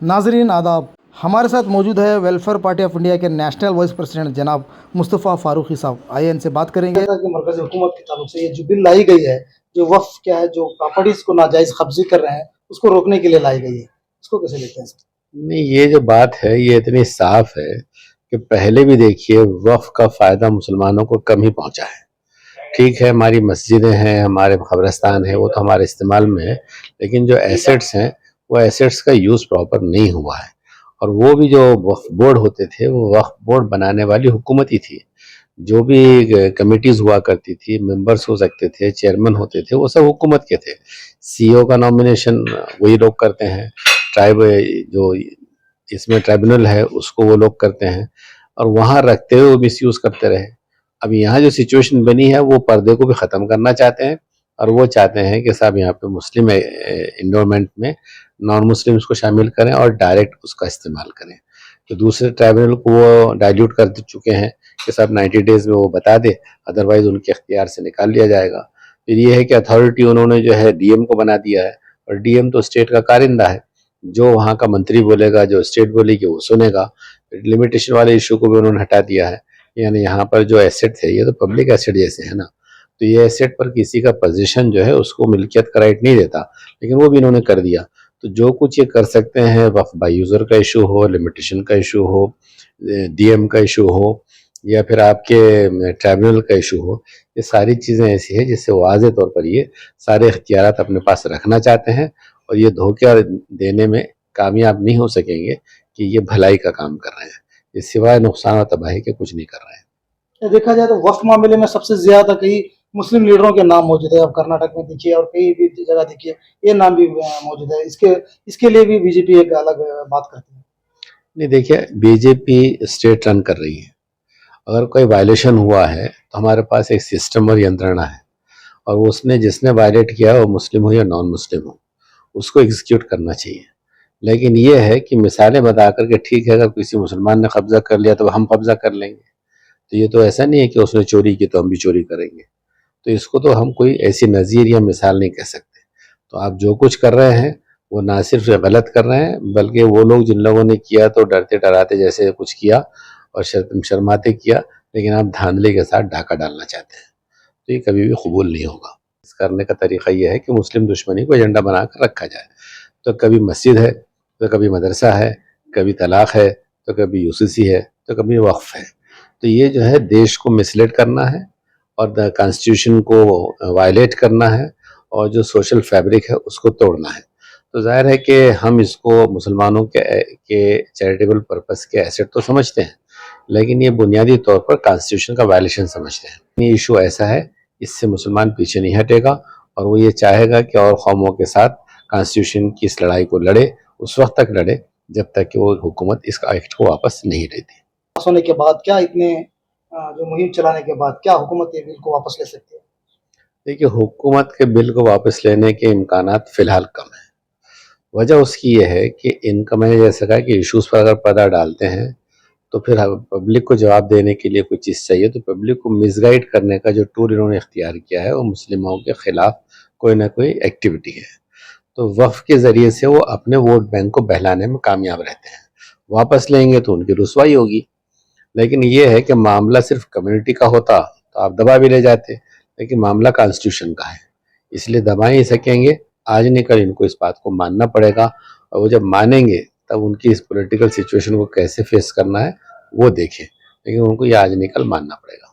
नाजरीन आदाब, हमारे साथ मौजूद है वेलफेयर पार्टी ऑफ इंडिया के नेशनल वाइस प्रेसिडेंट जनाब मुस्तफ़ा फारूकी साहब। आइए इनसे बात करेंगे कि मरकज़ी हुकूमत के ताल्लुक से ये जो बिल लाई गई है, जो वक्फ क्या है, जो प्रॉपर्टीज को नाजायज़ कब्जे कर रहे हैं, उसको रोकने के लिए लाई गई है, उसको कैसे देखते हैं? नहीं, ये जो बात है ये इतनी साफ है कि पहले भी देखिए वक्फ का फ़ायदा मुसलमानों को कम ही पहुंचा है। ठीक है, हमारी मस्जिदें हैं, हमारे कब्रिस्तान है, वो तो हमारे इस्तेमाल में है, लेकिन जो एसेट्स हैं वो एसेट्स का यूज़ प्रॉपर नहीं हुआ है। और वो भी जो वक्फ बोर्ड होते थे वो वक्फ बोर्ड बनाने वाली हुकूमत ही थी। जो भी कमिटीज़ हुआ करती थी, मेंबर्स हो सकते थे, चेयरमैन होते थे, वो सब हुकूमत के थे। सीईओ का नॉमिनेशन वही लोग करते हैं, ट्राइब जो इसमें ट्राइब्यूनल है उसको वो लोग करते हैं, और वहाँ रखते हुए वो मिसयूज़ करते रहे। अब यहाँ जो सिचुएशन बनी है वो पर्दे को भी ख़त्म करना चाहते हैं, और वो चाहते हैं कि साहब यहाँ पे मुस्लिम इंडोमेंट में नॉन मुस्लिम्स को शामिल करें और डायरेक्ट उसका इस्तेमाल करें। तो दूसरे ट्राइब्यूनल को वो डाइल्यूट कर चुके हैं कि साहब 90 डेज़ में वो बता दे, अदरवाइज़ उनके अख्तियार से निकाल लिया जाएगा। फिर ये है कि अथॉरिटी उन्होंने जो है डीएम को बना दिया है, और डीएम तो स्टेट का कारिंदा है, जो वहाँ का मंत्री बोलेगा, जो स्टेट बोलेगी वो सुनेगा। लिमिटेशन वाले इशू को भी उन्होंने हटा दिया है, यानी यहाँ पर जो एसेट है ये तो पब्लिक एसेट जैसे है ना, तो ये एसेट पर किसी का पोजीशन जो है उसको मिल्कियत का राइट नहीं देता, लेकिन वो भी इन्होंने कर दिया। तो जो कुछ ये कर सकते हैं, वक्फ बाय यूज़र का इशू हो, लिमिटेशन का इशू हो, डीएम का इशू हो, या फिर आपके ट्राइब्यूनल का इशू हो, ये सारी चीज़ें ऐसी हैं जिससे वाज़े तौर पर ये सारे इख्तियारात अपने पास रखना चाहते हैं, और ये धोखा देने में कामयाब नहीं हो सकेंगे कि ये भलाई का काम कर रहे हैं। ये सिवाय नुकसान और तबाही के कुछ नहीं कर रहे हैं। देखा जाए तो वक्फ मामले में सबसे ज्यादा कई मुस्लिम लीडरों के नाम मौजूद है। अब कर्नाटक में देखिए और कई भी जगह देखिए ये नाम भी मौजूद है। इसके लिए भी बीजेपी एक अलग बात करती है। नहीं, देखिए, बीजेपी स्टेट रन कर रही है। अगर कोई वायलेशन हुआ है तो हमारे पास एक सिस्टम और यंत्रणा है, और उसने जिसने वायलेट किया वो मुस्लिम हो या नॉन मुस्लिम हो, उसको एग्जीक्यूट करना चाहिए। लेकिन ये है कि मिसालें बता करके ठीक है, अगर किसी मुसलमान ने कब्जा कर लिया तो हम कब्जा कर लेंगे, तो ये तो ऐसा नहीं है कि उसने चोरी की तो हम भी चोरी करेंगे। तो इसको तो हम कोई ऐसी नज़ीर या मिसाल नहीं कह सकते। तो आप जो कुछ कर रहे हैं वो ना सिर्फ गलत कर रहे हैं, बल्कि वो लोग जिन लोगों ने किया तो डरते डराते जैसे कुछ किया और शर्माते किया, लेकिन आप धांधली के साथ डाका डालना चाहते हैं, तो ये कभी भी कबूल नहीं होगा। इस करने का तरीका ये है कि मुस्लिम दुश्मनी को एजेंडा बनाकर रखा जाए। तो कभी मस्जिद है, तो कभी मदरसा है, कभी तलाक है, तो कभी यूसीसी है, तो कभी वक्फ है। तो ये जो है देश को मिसलीड करना है, और कॉन्स्टिट्यूशन को वायलेट करना है, और जो सोशल फैब्रिक है उसको तोड़ना है। तो जाहिर है कि हम इसको मुसलमानों के चैरिटेबल पर्पस के एसेट तो समझते हैं, लेकिन ये बुनियादी तौर पर कॉन्स्टिट्यूशन का वायलेशन समझते हैं। ये इशू ऐसा है, इससे मुसलमान पीछे नहीं हटेगा, और वो ये चाहेगा कि और कौमों के साथ कॉन्स्टिट्यूशन की इस लड़ाई को लड़े, उस वक्त तक लड़े जब तक कि वो हुकूमत इस एक्ट को वापस नहीं लेती। होने के बाद क्या इतने जो मुहिम चलाने के बाद क्या हुकूमत ये बिल को वापस ले सकती है? देखिए, हुकूमत के बिल को वापस लेने के इम्कानात फ़िलहाल कम हैं। वजह उसकी ये है कि इनका, मैंने जैसे कहा कि इश्यूज़ पर अगर पर्दा डालते हैं तो फिर पब्लिक को जवाब देने के लिए कोई चीज़ चाहिए, तो पब्लिक को मिसगाइड करने का जो टूल इन्होंने इख्तियार किया है वो मुस्लिमों के ख़िलाफ़ कोई ना कोई एक्टिविटी है। तो वक्फ के ज़रिए से वो अपने वोट बैंक को बहलाने में कामयाब रहते हैं। वापस लेंगे तो उनकी रुसवाई होगी। लेकिन ये है कि मामला सिर्फ कम्युनिटी का होता तो आप दबा भी ले जाते, लेकिन मामला कॉन्स्टिट्यूशन का है, इसलिए दबा ही सकेंगे। आज नहीं कल इनको इस बात को मानना पड़ेगा, और वो जब मानेंगे तब उनकी इस पॉलिटिकल सिचुएशन को कैसे फेस करना है वो देखें, लेकिन उनको ये आज नहीं कल मानना पड़ेगा।